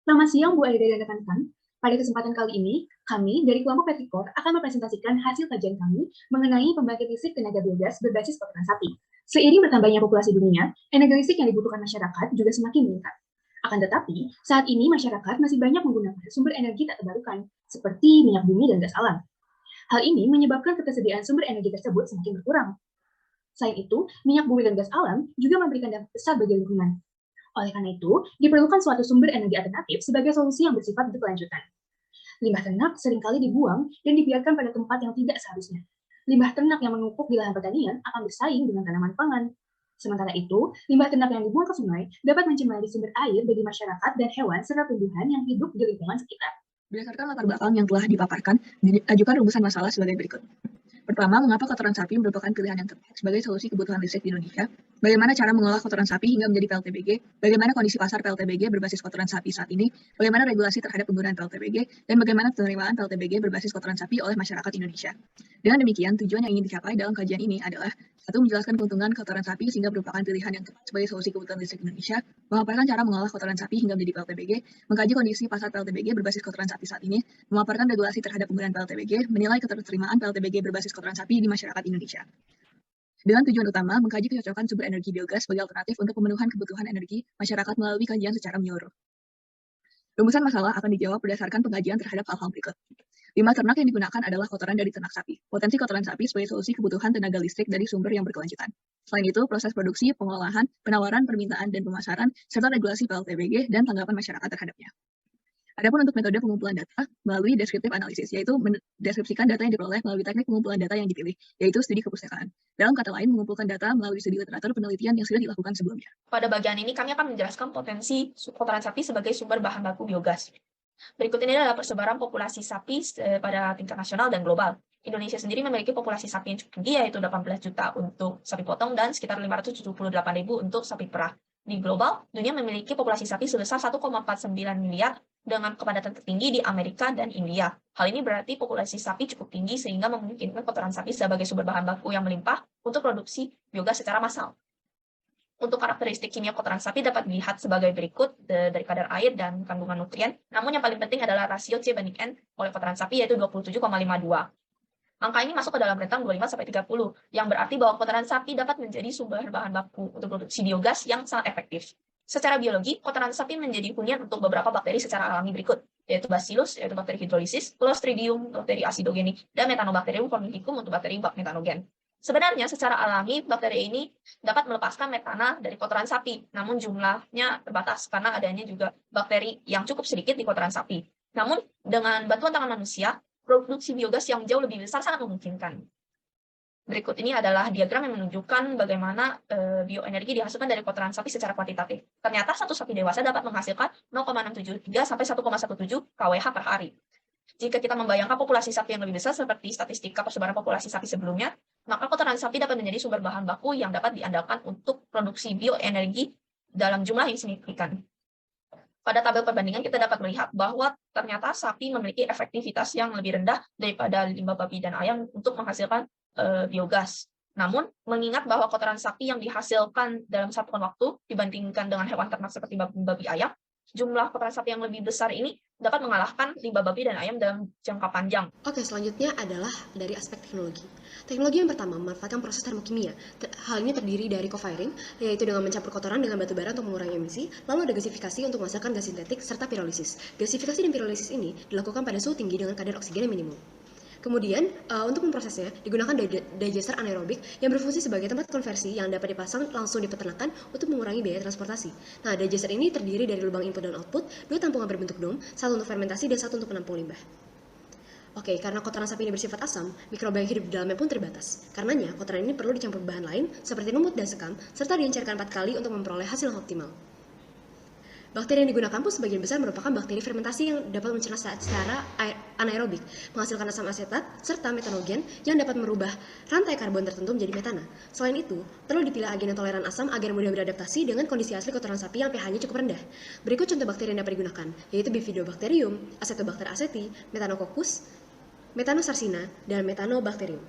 Selamat siang Bu Aida dan rekan-rekan. Pada kesempatan kali ini, kami dari kelompok Petrikor akan mempresentasikan hasil kajian kami mengenai pembangkit listrik tenaga biogas berbasis kotoran sapi. Seiring bertambahnya populasi dunia, energi listrik yang dibutuhkan masyarakat juga semakin meningkat. Akan tetapi, saat ini masyarakat masih banyak menggunakan sumber energi tak terbarukan, seperti minyak bumi dan gas alam. Hal ini menyebabkan ketersediaan sumber energi tersebut semakin berkurang. Selain itu, minyak bumi dan gas alam juga memberikan dampak besar bagi lingkungan. Oleh karena itu, diperlukan suatu sumber energi alternatif sebagai solusi yang bersifat berkelanjutan. Limbah ternak seringkali dibuang dan dibiarkan pada tempat yang tidak seharusnya. Limbah ternak yang menumpuk di lahan pertanian akan bersaing dengan tanaman pangan. Sementara itu, limbah ternak yang dibuang ke sungai dapat mencemari sumber air bagi masyarakat dan hewan serta tumbuhan yang hidup di lingkungan sekitar. Berdasarkan latar belakang yang telah dipaparkan, diajukan rumusan masalah sebagai berikut. Pertama, mengapa kotoran sapi merupakan pilihan yang tepat sebagai solusi kebutuhan listrik di Indonesia? Bagaimana cara mengolah kotoran sapi hingga menjadi PLTBG? Bagaimana kondisi pasar PLTBG berbasis kotoran sapi saat ini? Bagaimana regulasi terhadap penggunaan PLTBG? Dan bagaimana penerimaan PLTBG berbasis kotoran sapi oleh masyarakat Indonesia? Dengan demikian, tujuan yang ingin dicapai dalam kajian ini adalah satu, menjelaskan keuntungan kotoran sapi sehingga merupakan pilihan yang tepat sebagai solusi kebutuhan listrik Indonesia, memaparkan cara mengolah kotoran sapi hingga menjadi PLTBG, mengkaji kondisi pasar PLTBG berbasis kotoran sapi saat ini, memaparkan regulasi terhadap penggunaan PLTBG, menilai keterterimaan PLTBG berbasis kotoran sapi di masyarakat Indonesia. Dengan tujuan utama, mengkaji kecocokan sumber energi biogas sebagai alternatif untuk pemenuhan kebutuhan energi masyarakat melalui kajian secara menyeluruh. Rumusan masalah akan dijawab berdasarkan pengkajian terhadap hal-hal berikut. Limbah ternak yang digunakan adalah kotoran dari ternak sapi. Potensi kotoran sapi sebagai solusi kebutuhan tenaga listrik dari sumber yang berkelanjutan. Selain itu, proses produksi, pengolahan, penawaran, permintaan, dan pemasaran, serta regulasi PLTBG dan tanggapan masyarakat terhadapnya. Adapun untuk metode pengumpulan data melalui descriptive analysis, yaitu mendeskripsikan data yang diperoleh melalui teknik pengumpulan data yang dipilih, yaitu studi kepustakaan. Dalam kata lain, mengumpulkan data melalui studi literatur penelitian yang sudah dilakukan sebelumnya. Pada bagian ini, kami akan menjelaskan potensi kotoran sapi sebagai sumber bahan baku biogas. Berikut ini adalah persebaran populasi sapi pada tingkat nasional dan global. Indonesia sendiri memiliki populasi sapi yang cukup tinggi, yaitu 18 juta untuk sapi potong dan sekitar 578.000 untuk sapi perah. Di global, dunia memiliki populasi sapi sebesar 1,49 miliar dengan kepadatan tertinggi di Amerika dan India. Hal ini berarti populasi sapi cukup tinggi sehingga memungkinkan kotoran sapi sebagai sumber bahan baku yang melimpah untuk produksi biogas secara massal. Untuk karakteristik kimia kotoran sapi dapat dilihat sebagai berikut dari kadar air dan kandungan nutrien. Namun yang paling penting adalah rasio C banding N oleh kotoran sapi yaitu 27,52. Angka ini masuk ke dalam rentang 25-30, yang berarti bahwa kotoran sapi dapat menjadi sumber bahan baku untuk produksi biogas yang sangat efektif. Secara biologi, kotoran sapi menjadi hunian untuk beberapa bakteri secara alami berikut, yaitu Bacillus, yaitu bakteri hidrolisis, Clostridium, bakteri acidogeni, dan Methanobacterium formicum untuk bakteri bak metanogen. Sebenarnya secara alami bakteri ini dapat melepaskan metana dari kotoran sapi, namun jumlahnya terbatas karena adanya juga bakteri yang cukup sedikit di kotoran sapi. Namun dengan bantuan tangan manusia, produksi biogas yang jauh lebih besar sangat memungkinkan. Berikut ini adalah diagram yang menunjukkan bagaimana bioenergi dihasilkan dari kotoran sapi secara kuantitatif. Ternyata satu sapi dewasa dapat menghasilkan 0,673 sampai 1,17 kWh per hari. Jika kita membayangkan populasi sapi yang lebih besar seperti statistika persebaran populasi sapi sebelumnya, maka kotoran sapi dapat menjadi sumber bahan baku yang dapat diandalkan untuk produksi bioenergi dalam jumlah yang signifikan. Pada tabel perbandingan kita dapat melihat bahwa ternyata sapi memiliki efektivitas yang lebih rendah daripada limbah babi dan ayam untuk menghasilkan biogas. Namun, mengingat bahwa kotoran sapi yang dihasilkan dalam satuan waktu dibandingkan dengan hewan ternak seperti babi ayam, jumlah kotoran sapi yang lebih besar ini dapat mengalahkan limbah babi dan ayam dalam jangka panjang. Oke, selanjutnya adalah dari aspek teknologi. Teknologi yang pertama memanfaatkan proses termokimia. Hal ini terdiri dari co-firing, yaitu dengan mencampur kotoran dengan batu bara untuk mengurangi emisi, lalu ada gasifikasi untuk menghasilkan gas sintetik, serta pirolisis. Gasifikasi dan pirolisis ini dilakukan pada suhu tinggi dengan kadar oksigen yang minimum. Kemudian, untuk memprosesnya, digunakan digester anaerobik yang berfungsi sebagai tempat konversi yang dapat dipasang langsung di peternakan untuk mengurangi biaya transportasi. Nah, digester ini terdiri dari lubang input dan output, 2 tampungan berbentuk dom, 1 untuk fermentasi dan 1 untuk penampung limbah. Oke, karena kotoran sapi ini bersifat asam, mikroba yang hidup di dalamnya pun terbatas. Karenanya, kotoran ini perlu dicampur bahan lain seperti lumut dan sekam, serta diencerkan 4 kali untuk memperoleh hasil yang optimal. Bakteri yang digunakan pun sebagian besar merupakan bakteri fermentasi yang dapat mencerna secara anaerobik, menghasilkan asam asetat serta metanogen yang dapat merubah rantai karbon tertentu menjadi metana. Selain itu, perlu dipilih agen yang toleran asam agar mudah beradaptasi dengan kondisi asli kotoran sapi yang pH-nya cukup rendah. Berikut contoh bakteri yang dapat digunakan, yaitu Bifidobacterium, Acetobacter aceti, Methanococcus, Methanosarsina, dan Methanobacterium.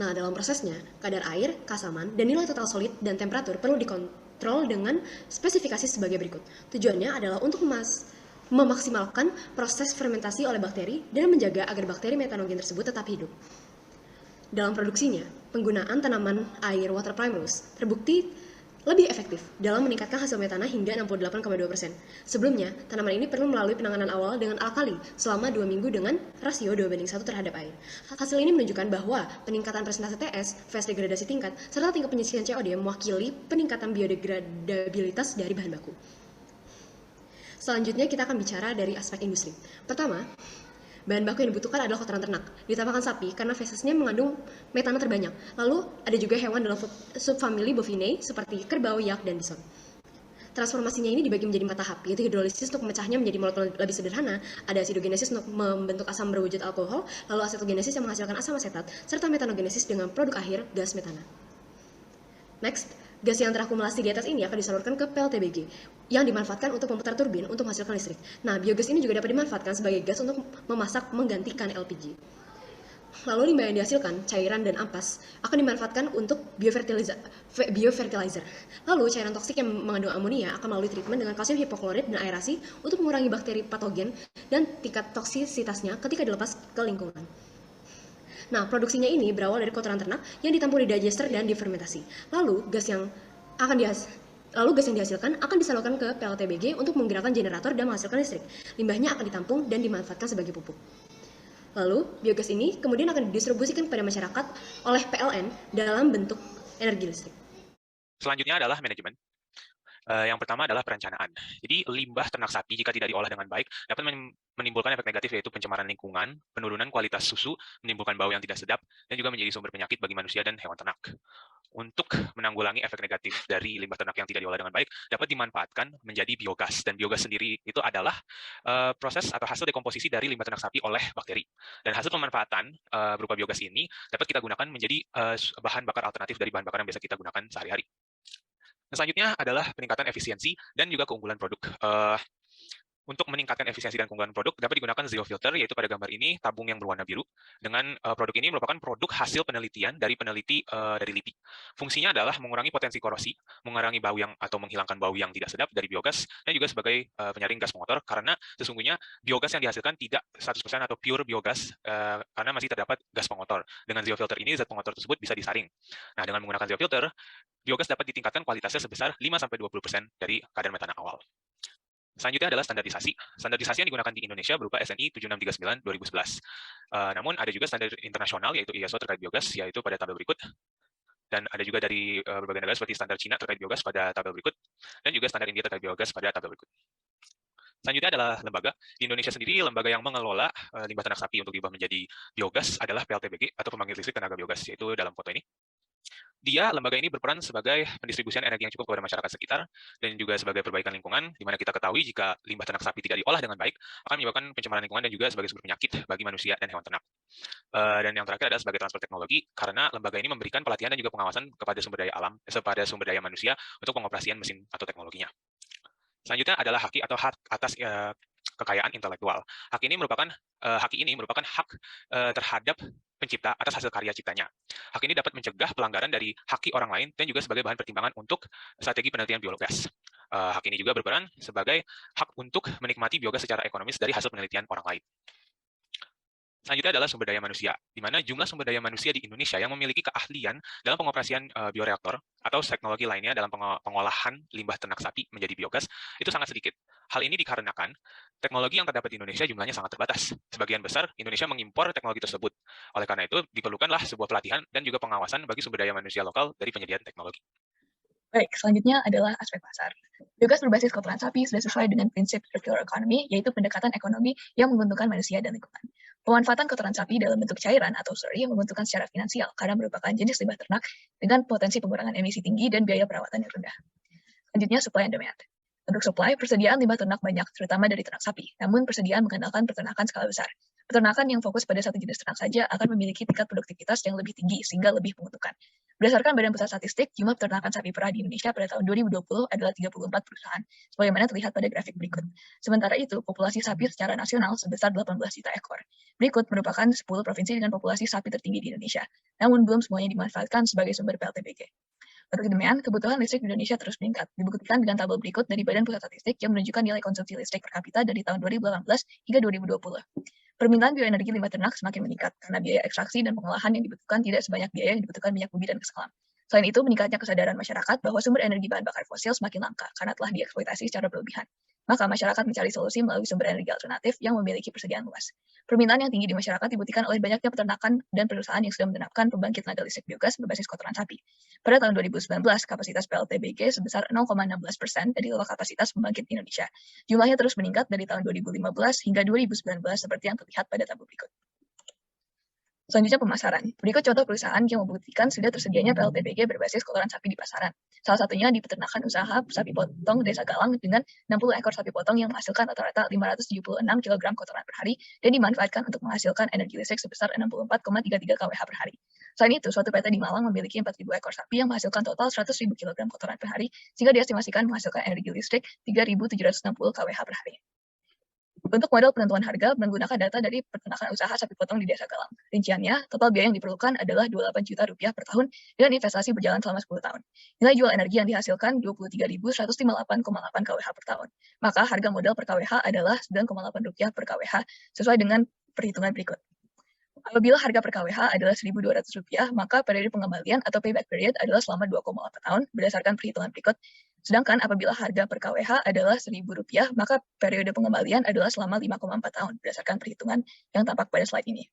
Nah, dalam prosesnya, kadar air, keasaman, dan nilai total solid dan temperatur perlu dikontrol dengan spesifikasi sebagai berikut. Tujuannya adalah untuk memaksimalkan proses fermentasi oleh bakteri dan menjaga agar bakteri metanogen tersebut tetap hidup. Dalam produksinya, penggunaan tanaman air water primrose terbukti lebih efektif dalam meningkatkan hasil metana hingga 68,2%. Sebelumnya, tanaman ini perlu melalui penanganan awal dengan alkali selama 2 minggu dengan rasio 2:1 terhadap air. Hasil ini menunjukkan bahwa peningkatan presentase TS, fase degradasi tingkat, serta tingkat penyisihan COD mewakili peningkatan biodegradabilitas dari bahan baku. Selanjutnya kita akan bicara dari aspek industri. Pertama, bahan baku yang dibutuhkan adalah kotoran ternak, ditambahkan sapi karena fesesnya mengandung metana terbanyak. Lalu ada juga hewan dalam subfamili bovinae seperti kerbau, yak, dan bison. Transformasinya ini dibagi menjadi 4 tahap, yaitu hidrolisis untuk memecahnya menjadi molekul lebih sederhana, ada acidogenesis untuk membentuk asam berwujud alkohol, lalu acetogenesis yang menghasilkan asam asetat, serta metanogenesis dengan produk akhir gas metana. Next, gas yang terakumulasi di atas ini akan disalurkan ke PLTBG yang dimanfaatkan untuk memutar turbin untuk menghasilkan listrik. Nah, biogas ini juga dapat dimanfaatkan sebagai gas untuk memasak menggantikan LPG. Lalu limbah yang dihasilkan, cairan dan ampas, akan dimanfaatkan untuk biofertilizer. Lalu cairan toksik yang mengandung amonia akan melalui treatment dengan kalsium hipoklorit dan aerasi untuk mengurangi bakteri patogen dan tingkat toksisitasnya ketika dilepas ke lingkungan. Nah, produksinya ini berawal dari kotoran ternak yang ditampung di digester dan difermentasi. Lalu gas yang dihasilkan akan disalurkan ke PLTBG untuk menggerakkan generator dan menghasilkan listrik. Limbahnya akan ditampung dan dimanfaatkan sebagai pupuk. Lalu, biogas ini kemudian akan didistribusikan kepada masyarakat oleh PLN dalam bentuk energi listrik. Selanjutnya adalah manajemen. Yang pertama adalah perencanaan. Jadi limbah ternak sapi jika tidak diolah dengan baik dapat menimbulkan efek negatif, yaitu pencemaran lingkungan, penurunan kualitas susu, menimbulkan bau yang tidak sedap, dan juga menjadi sumber penyakit bagi manusia dan hewan ternak. Untuk menanggulangi efek negatif dari limbah ternak yang tidak diolah dengan baik, dapat dimanfaatkan menjadi biogas. Dan biogas sendiri itu adalah proses atau hasil dekomposisi dari limbah ternak sapi oleh bakteri. Dan hasil pemanfaatan berupa biogas ini dapat kita gunakan menjadi bahan bakar alternatif dari bahan bakar yang biasa kita gunakan sehari-hari. Selanjutnya adalah peningkatan efisiensi dan juga keunggulan produk. Untuk meningkatkan efisiensi dan keunggulan produk, dapat digunakan zero filter, yaitu pada gambar ini tabung yang berwarna biru. Dengan produk ini merupakan produk hasil penelitian dari peneliti dari LIPI. Fungsinya adalah mengurangi potensi korosi, mengurangi bau atau menghilangkan bau yang tidak sedap dari biogas, dan juga sebagai penyaring gas pengotor, karena sesungguhnya biogas yang dihasilkan tidak 100% atau pure biogas, karena masih terdapat gas pengotor. Dengan zero filter ini, zat pengotor tersebut bisa disaring. Nah, dengan menggunakan zero filter, biogas dapat ditingkatkan kualitasnya sebesar 5-20% dari kadar metana awal. Selanjutnya adalah standarisasi. Standarisasi yang digunakan di Indonesia berupa SNI 7639/2011. Namun ada juga standar internasional, yaitu ISO terkait biogas, yaitu pada tabel berikut. Dan ada juga dari berbagai negara seperti standar Cina terkait biogas pada tabel berikut, dan juga standar India terkait biogas pada tabel berikut. Selanjutnya adalah lembaga. Di Indonesia sendiri, lembaga yang mengelola limbah ternak sapi untuk diubah menjadi biogas adalah PLTBG atau Pembangkit Listrik Tenaga Biogas, yaitu dalam foto ini. Lembaga ini berperan sebagai pendistribusian energi yang cukup kepada masyarakat sekitar dan juga sebagai perbaikan lingkungan, di mana kita ketahui jika limbah ternak sapi tidak diolah dengan baik akan menyebabkan pencemaran lingkungan dan juga sebagai sumber penyakit bagi manusia dan hewan ternak. Dan yang terakhir adalah sebagai transfer teknologi, karena lembaga ini memberikan pelatihan dan juga pengawasan kepada sumber daya manusia untuk pengoperasian mesin atau teknologinya. Selanjutnya adalah haki atau hak atas kekayaan intelektual. Hak ini merupakan hak terhadap pencipta atas hasil karya ciptanya. Hak ini dapat mencegah pelanggaran dari haki orang lain dan juga sebagai bahan pertimbangan untuk strategi penelitian biogas. Hak ini juga berperan sebagai hak untuk menikmati biogas secara ekonomis dari hasil penelitian orang lain. Selanjutnya adalah sumber daya manusia, di mana jumlah sumber daya manusia di Indonesia yang memiliki keahlian dalam pengoperasian bioreaktor atau teknologi lainnya dalam pengolahan limbah ternak sapi menjadi biogas itu sangat sedikit. Hal ini dikarenakan teknologi yang terdapat di Indonesia jumlahnya sangat terbatas. Sebagian besar Indonesia mengimpor teknologi tersebut. Oleh karena itu, diperlukanlah sebuah pelatihan dan juga pengawasan bagi sumber daya manusia lokal dari penyediaan teknologi. Baik, selanjutnya adalah aspek pasar. Biogas berbasis kotoran sapi sudah sesuai dengan prinsip circular economy, yaitu pendekatan ekonomi yang menguntungkan manusia dan lingkungan. Pemanfaatan kotoran sapi dalam bentuk cairan atau slurry menguntungkan secara finansial karena merupakan jenis limbah ternak dengan potensi pengurangan emisi tinggi dan biaya perawatan yang rendah. Selanjutnya, supply and demand. Untuk supply, persediaan limbah ternak banyak, terutama dari ternak sapi. Namun, persediaan mengandalkan peternakan skala besar. Peternakan yang fokus pada satu jenis ternak saja akan memiliki tingkat produktivitas yang lebih tinggi, sehingga lebih menguntungkan. Berdasarkan Badan Pusat Statistik, jumlah peternakan sapi perah di Indonesia pada tahun 2020 adalah 34 perusahaan, sebagaimana terlihat pada grafik berikut. Sementara itu, populasi sapi secara nasional sebesar 18 juta ekor. Berikut merupakan 10 provinsi dengan populasi sapi tertinggi di Indonesia, namun belum semuanya dimanfaatkan sebagai sumber PLTBG. Untuk demikian, kebutuhan listrik di Indonesia terus meningkat, dibuktikan dengan tabel berikut dari Badan Pusat Statistik yang menunjukkan nilai konsumsi listrik per kapita dari tahun 2018 hingga 2020. Permintaan bioenergi limbah ternak semakin meningkat karena biaya ekstraksi dan pengolahan yang dibutuhkan tidak sebanyak biaya yang dibutuhkan minyak bumi dan gas alam. Selain itu, meningkatnya kesadaran masyarakat bahwa sumber energi bahan bakar fosil semakin langka karena telah dieksploitasi secara berlebihan. Maka masyarakat mencari solusi melalui sumber energi alternatif yang memiliki persediaan luas. Permintaan yang tinggi di masyarakat dibuktikan oleh banyaknya peternakan dan perusahaan yang sudah menerapkan pembangkit tenaga listrik biogas berbasis kotoran sapi. Pada tahun 2019, kapasitas PLTBG sebesar 0,16% dari total kapasitas pembangkit Indonesia. Jumlahnya terus meningkat dari tahun 2015 hingga 2019 seperti yang terlihat pada tabel berikut. Selanjutnya pemasaran. Berikut contoh perusahaan yang membuktikan sudah tersedianya PLTBG berbasis kotoran sapi di pasaran. Salah satunya di peternakan usaha sapi potong Desa Galang dengan 60 ekor sapi potong yang menghasilkan rata-rata 576 kg kotoran per hari dan dimanfaatkan untuk menghasilkan energi listrik sebesar 64,33 kWh per hari. Selain itu, suatu PT di Malang memiliki 4.000 ekor sapi yang menghasilkan total 100.000 kg kotoran per hari sehingga diestimasikan menghasilkan energi listrik 3.760 kWh per hari. Untuk model penentuan harga menggunakan data dari peternakan usaha sapi potong di Desa Galang. Rinciannya, total biaya yang diperlukan adalah Rp28 juta per tahun dengan investasi berjalan selama 10 tahun. Nilai jual energi yang dihasilkan Rp23.158,8 kWh per tahun. Maka harga modal per kWh adalah Rp9,8 per kWh sesuai dengan perhitungan berikut. Apabila harga per kWh adalah Rp1.200, maka periode pengembalian atau payback period adalah selama 2,4 tahun berdasarkan perhitungan berikut. Sedangkan apabila harga per kWh adalah Rp1.000, maka periode pengembalian adalah selama 5,4 tahun berdasarkan perhitungan yang tampak pada slide ini.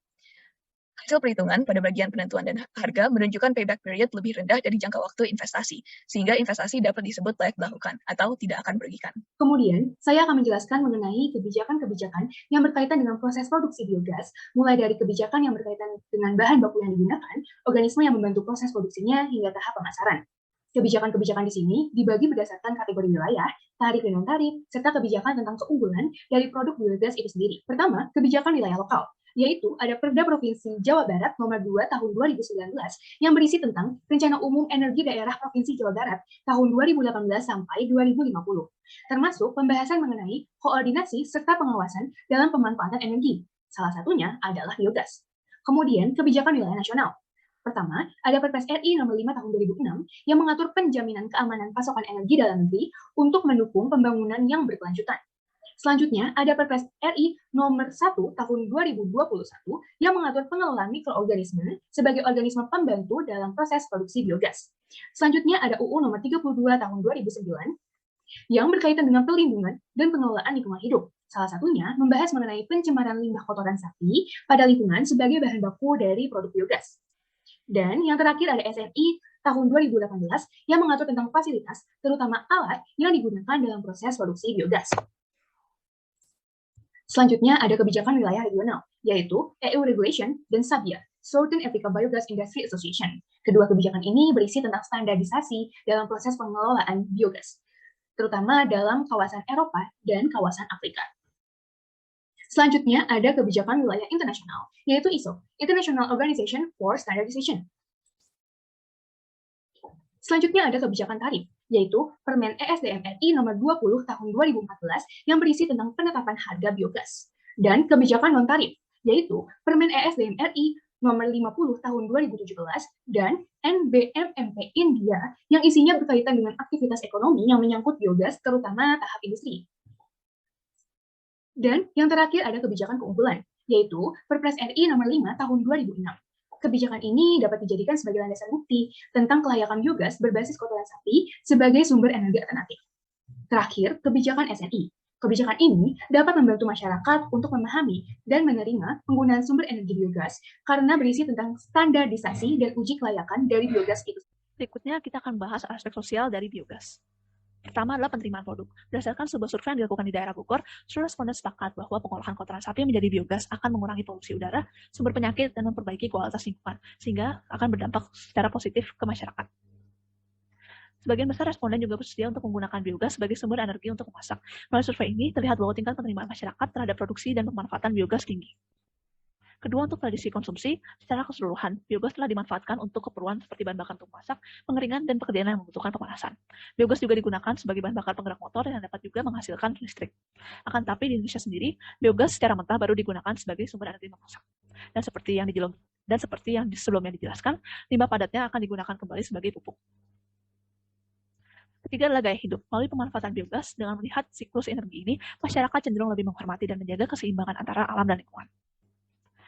Hasil perhitungan pada bagian penentuan dan harga menunjukkan payback period lebih rendah dari jangka waktu investasi, sehingga investasi dapat disebut layak dilakukan atau tidak akan merugikan. Kemudian, saya akan menjelaskan mengenai kebijakan-kebijakan yang berkaitan dengan proses produksi biogas, mulai dari kebijakan yang berkaitan dengan bahan baku yang digunakan, organisme yang membantu proses produksinya, hingga tahap pemasaran. Kebijakan-kebijakan di sini dibagi berdasarkan kategori wilayah, tarif dan non-tarif, serta kebijakan tentang keunggulan dari produk biogas itu sendiri. Pertama, kebijakan wilayah lokal, yaitu ada Perda Provinsi Jawa Barat nomor 2 tahun 2019 yang berisi tentang Rencana Umum Energi Daerah Provinsi Jawa Barat tahun 2018 sampai 2050, termasuk pembahasan mengenai koordinasi serta pengawasan dalam pemanfaatan energi. Salah satunya adalah biogas. Kemudian, kebijakan wilayah nasional. Pertama, ada Perpres RI nomor 5 tahun 2006 yang mengatur penjaminan keamanan pasokan energi dalam negeri untuk mendukung pembangunan yang berkelanjutan. Selanjutnya, ada Perpres RI nomor 1 tahun 2021 yang mengatur pengelolaan mikroorganisme sebagai organisme pembantu dalam proses produksi biogas. Selanjutnya, ada UU nomor 32 tahun 2009 yang berkaitan dengan perlindungan dan pengelolaan lingkungan hidup. Salah satunya membahas mengenai pencemaran limbah kotoran sapi pada lingkungan sebagai bahan baku dari produk biogas. Dan yang terakhir ada SNI tahun 2018 yang mengatur tentang fasilitas, terutama alat yang digunakan dalam proses produksi biogas. Selanjutnya ada kebijakan wilayah regional, yaitu EU Regulation dan SABIA, Southern Africa Biogas Industry Association. Kedua kebijakan ini berisi tentang standarisasi dalam proses pengelolaan biogas, terutama dalam kawasan Eropa dan kawasan Afrika. Selanjutnya ada kebijakan wilayah internasional, yaitu ISO, International Organization for Standardization. Selanjutnya ada kebijakan tarif, yaitu Permen ESDM RI nomor 20 tahun 2014 yang berisi tentang penetapan harga biogas. Dan kebijakan non-tarif, yaitu Permen ESDM RI nomor 50 tahun 2017 dan NBMMP India yang isinya berkaitan dengan aktivitas ekonomi yang menyangkut biogas, terutama tahap industri. Dan yang terakhir ada kebijakan keunggulan, yaitu Perpres RI nomor 5 tahun 2006. Kebijakan ini dapat dijadikan sebagai landasan bukti tentang kelayakan biogas berbasis kotoran sapi sebagai sumber energi alternatif. Terakhir, kebijakan SNI. Kebijakan ini dapat membantu masyarakat untuk memahami dan menerima penggunaan sumber energi biogas karena berisi tentang standarisasi dan uji kelayakan dari biogas itu. Berikutnya kita akan bahas aspek sosial dari biogas. Pertama adalah penerimaan produk. Berdasarkan sebuah survei yang dilakukan di daerah Bogor, seluruh responden sepakat bahwa pengolahan kotoran sapi menjadi biogas akan mengurangi polusi udara, sumber penyakit, dan memperbaiki kualitas lingkungan, sehingga akan berdampak secara positif ke masyarakat. Sebagian besar responden juga bersedia untuk menggunakan biogas sebagai sumber energi untuk memasak. Melalui survei ini, terlihat bahwa tingkat penerimaan masyarakat terhadap produksi dan pemanfaatan biogas tinggi. Kedua, untuk tradisi konsumsi, secara keseluruhan, biogas telah dimanfaatkan untuk keperluan seperti bahan bakar untuk masak, pengeringan, dan pekerjaan yang membutuhkan pemanasan. Biogas juga digunakan sebagai bahan bakar penggerak motor yang dapat juga menghasilkan listrik. Akan tetapi di Indonesia sendiri, biogas secara mentah baru digunakan sebagai sumber energi memasak. Dan seperti yang sebelumnya dijelaskan, limbah padatnya akan digunakan kembali sebagai pupuk. Ketiga adalah gaya hidup. Melalui pemanfaatan biogas, dengan melihat siklus energi ini, masyarakat cenderung lebih menghormati dan menjaga keseimbangan antara alam dan lingkungan.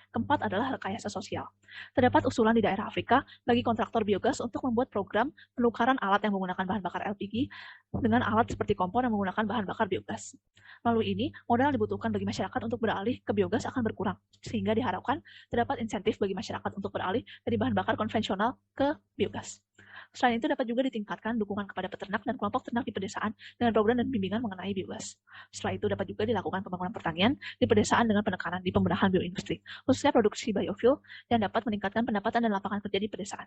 Keempat adalah rekayasa sosial. Terdapat usulan di daerah Afrika bagi kontraktor biogas untuk membuat program penukaran alat yang menggunakan bahan bakar LPG dengan alat seperti kompor yang menggunakan bahan bakar biogas. Melalui ini, modal yang dibutuhkan bagi masyarakat untuk beralih ke biogas akan berkurang, sehingga diharapkan terdapat insentif bagi masyarakat untuk beralih dari bahan bakar konvensional ke biogas. Selain itu, dapat juga ditingkatkan dukungan kepada peternak dan kelompok ternak di pedesaan dengan program dan bimbingan mengenai biogas. Setelah itu, dapat juga dilakukan pembangunan pertanian di pedesaan dengan penekanan di pembenahan bioindustri, khususnya produksi biofuel yang dapat meningkatkan pendapatan dan lapangan kerja di pedesaan.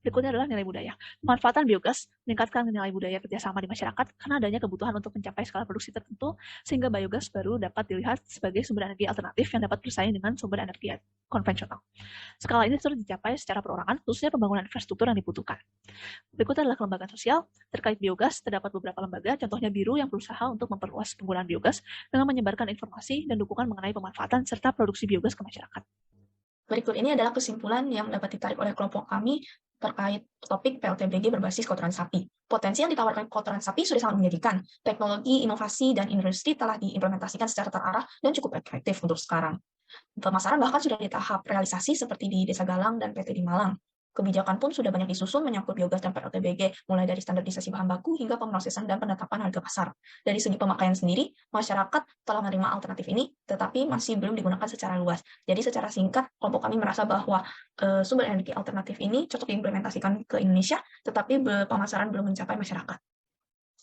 Berikutnya adalah nilai budaya. Pemanfaatan biogas meningkatkan nilai budaya kerjasama di masyarakat karena adanya kebutuhan untuk mencapai skala produksi tertentu, sehingga biogas baru dapat dilihat sebagai sumber energi alternatif yang dapat bersaing dengan sumber energi konvensional. Skala ini terus dicapai secara perorangan, khususnya pembangunan infrastruktur yang dibutuhkan. Berikutnya adalah kelembagaan sosial. Terkait biogas, terdapat beberapa lembaga, contohnya Biru yang berusaha untuk memperluas penggunaan biogas dengan menyebarkan informasi dan dukungan mengenai pemanfaatan serta produksi biogas ke masyarakat. Berikut ini adalah kesimpulan yang dapat ditarik oleh kelompok kami terkait topik PLTBG berbasis kotoran sapi. Potensi yang ditawarkan kotoran sapi sudah sangat menjanjikan. Teknologi, inovasi, dan industri telah diimplementasikan secara terarah dan cukup efektif untuk sekarang. Pemasaran bahkan sudah di tahap realisasi seperti di Desa Galang dan PT di Malang. Kebijakan pun sudah banyak disusun menyangkut biogas dan PLTBG, mulai dari standarisasi bahan baku hingga pemrosesan dan penetapan harga pasar. Dari segi pemakaian sendiri, masyarakat telah menerima alternatif ini, tetapi masih belum digunakan secara luas. Jadi secara singkat, kelompok kami merasa bahwa sumber energi alternatif ini cocok diimplementasikan ke Indonesia, tetapi pemasaran belum mencapai masyarakat.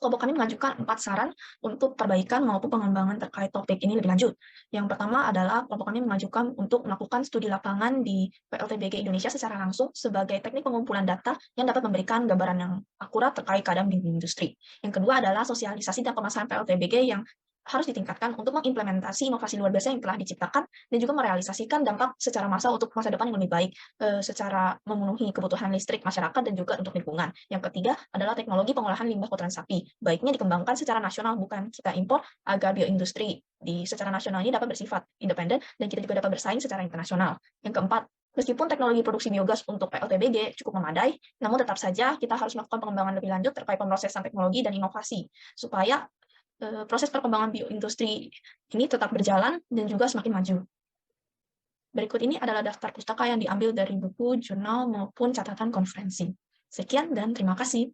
Kelompok kami mengajukan 4 saran untuk perbaikan maupun pengembangan terkait topik ini lebih lanjut. Yang pertama adalah kelompok kami mengajukan untuk melakukan studi lapangan di PLTBG Indonesia secara langsung sebagai teknik pengumpulan data yang dapat memberikan gambaran yang akurat terkait keadaan di industri. Yang kedua adalah sosialisasi dan pemasaran PLTBG yang harus ditingkatkan untuk mengimplementasi inovasi luar biasa yang telah diciptakan dan juga merealisasikan dampak secara massal untuk masa depan yang lebih baik secara memenuhi kebutuhan listrik masyarakat dan juga untuk lingkungan. Yang ketiga adalah teknologi pengolahan limbah kotoran sapi. Baiknya dikembangkan secara nasional, bukan kita impor, agar bioindustri secara nasional ini dapat bersifat independen dan kita juga dapat bersaing secara internasional. Yang keempat, meskipun teknologi produksi biogas untuk PLTBG cukup memadai, namun tetap saja kita harus melakukan pengembangan lebih lanjut terkait pemrosesan teknologi dan inovasi supaya proses perkembangan bioindustri ini tetap berjalan dan juga semakin maju. Berikut ini adalah daftar pustaka yang diambil dari buku, jurnal, maupun catatan konferensi. Sekian dan terima kasih.